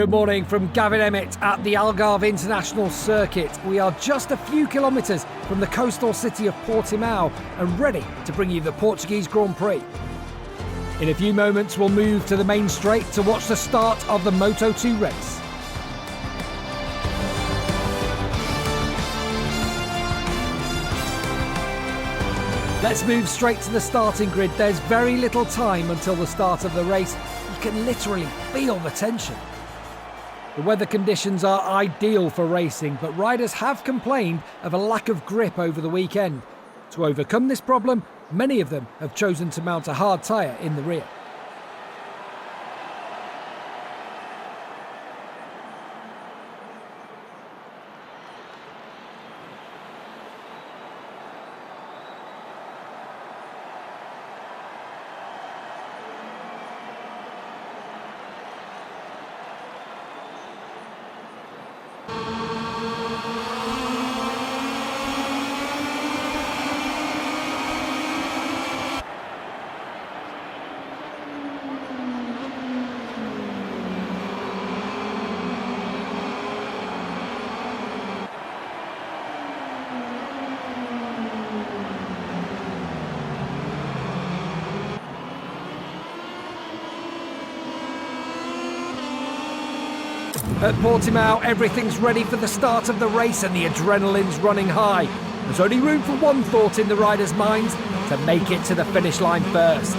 Good morning from Gavin Emmett at the Algarve International Circuit. We are just a few kilometres from the coastal city of Portimao and ready to bring you the Portuguese Grand Prix. In a few moments we'll move to the main straight to watch the start of the Moto2 race. Let's move straight to the starting grid. There's very little time until the start of the race. You can literally feel the tension. The weather conditions are ideal for racing, but riders have complained of a lack of grip over the weekend. To overcome this problem, many of them have chosen to mount a hard tyre in the rear. At Portimao, everything's ready for the start of the race and the adrenaline's running high. There's only room for one thought in the riders' minds: to make it to the finish line first.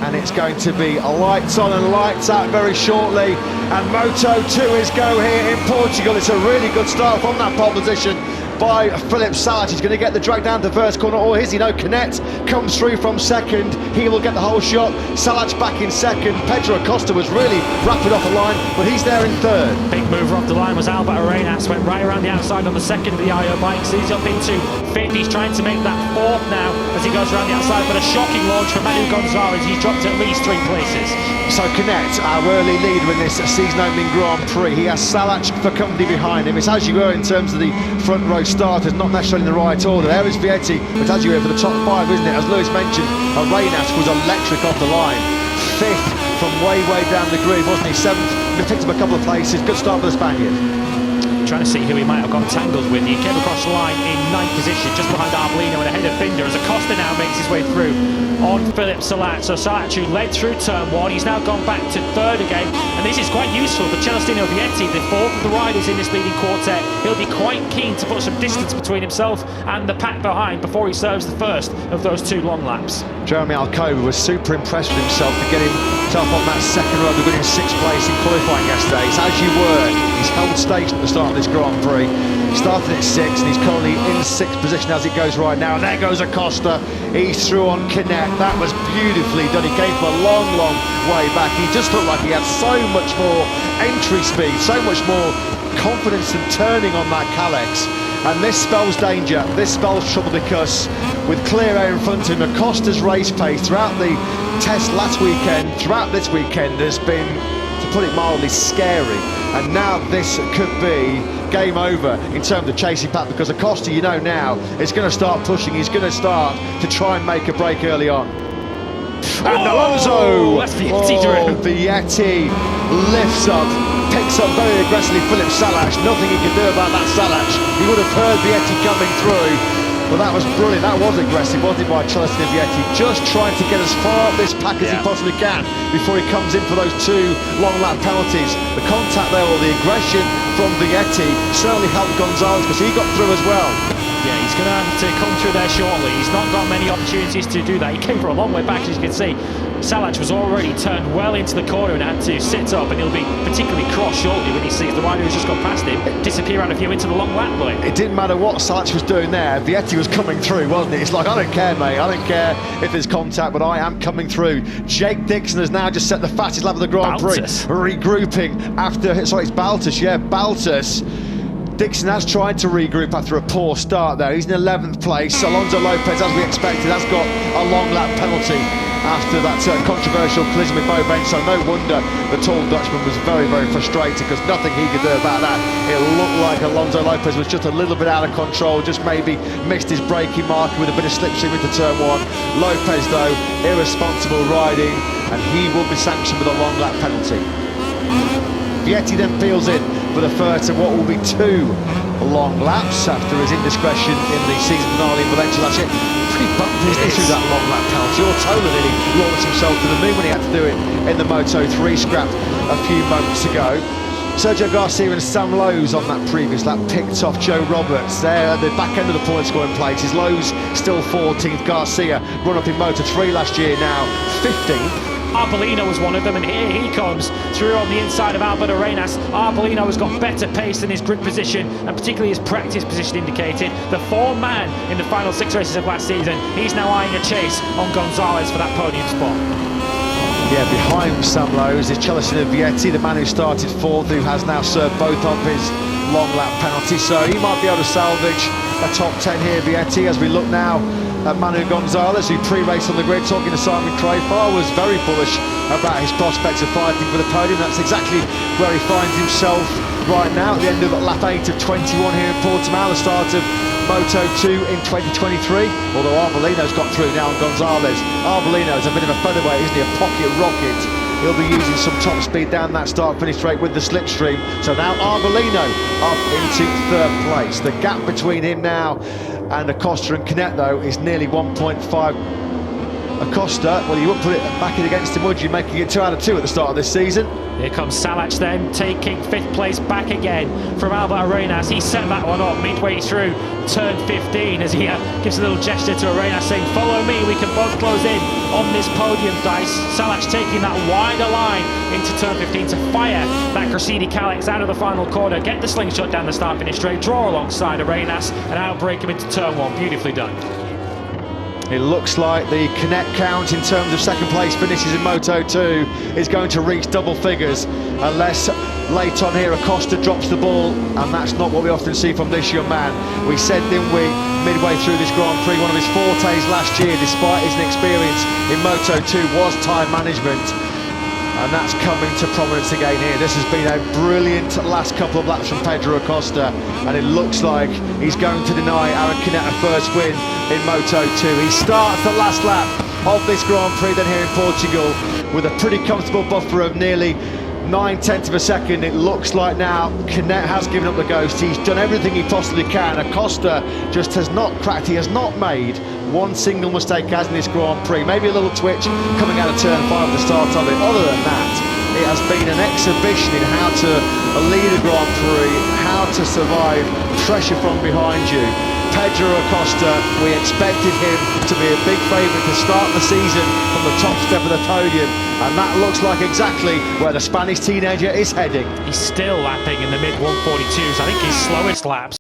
And it's going to be lights on and lights out very shortly. And Moto2 is go here in Portugal. It's a really good start from that pole position by Philip Salat. He's going to get the drag down to the first corner, or is he? No, Canet comes through from second. He will get the whole shot. Salat's back in second. Pedro Acosta was really rapid off the line, but he's there in third. Big mover off the line was Albert Arenas, went right around the outside on the second of the IO bikes. He's up into fifth. He's trying to make that fourth now as he goes around the outside, but a shocking launch from Manu Gonzalez. He's dropped at least 3 places. So Canet, our early leader in this season-opening Grand Prix, he has Salat for company behind him. It's as you were in terms of the front row starters, not necessarily in the right order. There is Vietti, but as you were for the top 5, isn't it? As Lewis mentioned, Arenas was electric off the line. 5th from way down the grid, wasn't he? 7th, picked up a couple of places. Good start for the Spaniard. Trying to see who he might have got tangled with. He came across the line in 9th position, just behind Arbolino and ahead of Binder, as Acosta now makes his way through on Philip Salat. So Salat, who led through turn 1, he's now gone back to 3rd again, and this is quite useful for Celestino Vietti, the 4th of the riders in this leading quartet. He'll be quite keen to put some distance between himself and the pack behind before he serves the first of those 2 long laps. Jeremy Alcoba was super impressed with himself to get himself on that second run, to win in 6th place in qualifying yesterday. It's as you were. He's held stakes at the start of this Grand Prix. Started at 6th and he's currently in 6th position as it goes right now. And there goes Acosta. He's through on Canet. That was beautifully done. He came from a long way back. He just looked like he had so much more entry speed, so much more confidence in turning on that Calyx. And this spells danger, this spells trouble, because with clear air in front of him, Acosta's race pace throughout the test last weekend, throughout this weekend, has been, to put it mildly, scary. And now this could be game over in terms of chasing pack, because Acosta, you know now, is going to start pushing. He's going to start to try and make a break early on. And Alonso! That's Vietti drew. Vietti lifts up, picks up very aggressively Philip Salat. Nothing he could do about that Salat. He would have heard Vietti coming through. But that was brilliant. That was aggressive, wasn't it, by Celestino Vietti? Just trying to get as far up this pack as he possibly can before he comes in for those 2 long lap penalties. The contact there, or the aggression from Vietti, certainly helped Gonzalez, because he got through as well. Yeah, he's going to have to come through there shortly. He's not got many opportunities to do that. He came from a long way back, as you can see. Salat was already turned well into the corner and had to sit up, and he'll be particularly cross shortly when he sees the rider who's just got past him disappear out of view into the long lap line. It didn't matter what Salat was doing there. Vietti was coming through, wasn't it? It's like, I don't care, mate. I don't care if there's contact, but I am coming through. Jake Dixon has now just set the fastest lap of the Grand Prix. Regrouping after, sorry, it's Baltus, yeah, Baltus. Dixon has tried to regroup after a poor start there. He's in 11th place. Alonso Lopez, as we expected, has got a long lap penalty after that controversial collision with Bo Bench, so no wonder the tall Dutchman was very frustrated, because nothing he could do about that. It looked like Alonso Lopez was just a little bit out of control, just maybe missed his braking marker with a bit of slipstream into turn 1. Lopez, though, irresponsible riding, and he will be sanctioned with a long lap penalty. Vietti then peels in for the first of what will be 2 long laps after his indiscretion in the season finale in Valencia last year. Pretty bumped his knee through that long lap penalty. Ortola nearly launched himself to the moon when he had to do it in the Moto3 scrap a few moments ago. Sergio Garcia and Sam Lowes on that previous lap picked off Joe Roberts. There at the back end of the point scoring places. Lowes still 14th, Garcia run up in Moto3 last year, now 15th. Arbolino was one of them, and here he comes through on the inside of Alberto Arenas. Arbolino has got better pace than his grid position, and particularly his practice position indicated. The form man in the final 6 races of last season, he's now eyeing a chase on Gonzalez for that podium spot. Yeah, behind Sam Lowes is Celestino Vietti, the man who started 4th, who has now served both of his long lap penalties, so he might be able to salvage a top 10 here, Vietti, as we look now at Manu Gonzalez, who pre-raced on the grid, talking to Simon Crafar, was very bullish about his prospects of fighting for the podium. That's exactly where he finds himself right now, at the end of lap 8 of 21 here in Portugal, the start of Moto2 in 2023, although Arbolino's got through now on Gonzalez. Arbolino's a bit of a featherweight, isn't he? A pocket rocket. He'll be using some top speed down that start-finish straight with the slipstream. So now Arbolino up into 3rd place. The gap between him now and Acosta and Canet, though, is nearly 1.5. Acosta, well, you wouldn't put it back in against him, would you? Making it 2 out of 2 at the start of this season. Here comes Salach then, taking 5th place back again from Alberto Arenas. He set that one up midway through turn 15 as he gives a little gesture to Arenas saying, follow me, we can both close in on this podium, Dice. Salach taking that wider line into turn 15 to fire that Cressidi Calyx out of the final corner, get the slingshot down the start-finish straight, draw alongside Arenas and outbreak him into turn 1. Beautifully done. It looks like the Canet count in terms of 2nd place finishes in Moto2 is going to reach double figures unless late on here Acosta drops the ball, and that's not what we often see from this young man. We said, didn't we, midway through this Grand Prix, one of his fortes last year, despite his inexperience in Moto2, was time management. And that's coming to prominence again here. This has been a brilliant last couple of laps from Pedro Acosta, and it looks like he's going to deny Aaron Canet a first win in Moto2. He starts the last lap of this Grand Prix then here in Portugal with a pretty comfortable buffer of nearly 9/10 of a second. It looks like now Canet has given up the ghost. He's done everything he possibly can. Acosta just has not cracked. He has not made one single mistake as in this Grand Prix. Maybe a little twitch coming out of turn 5 at the start of it. Other than that, it has been an exhibition in how to lead a Grand Prix, how to survive pressure from behind you. Pedro Acosta, we expected him to be a big favourite to start the season from the top step of the podium, and that looks like exactly where the Spanish teenager is heading. He's still lapping in the mid-142s. I think his slowest laps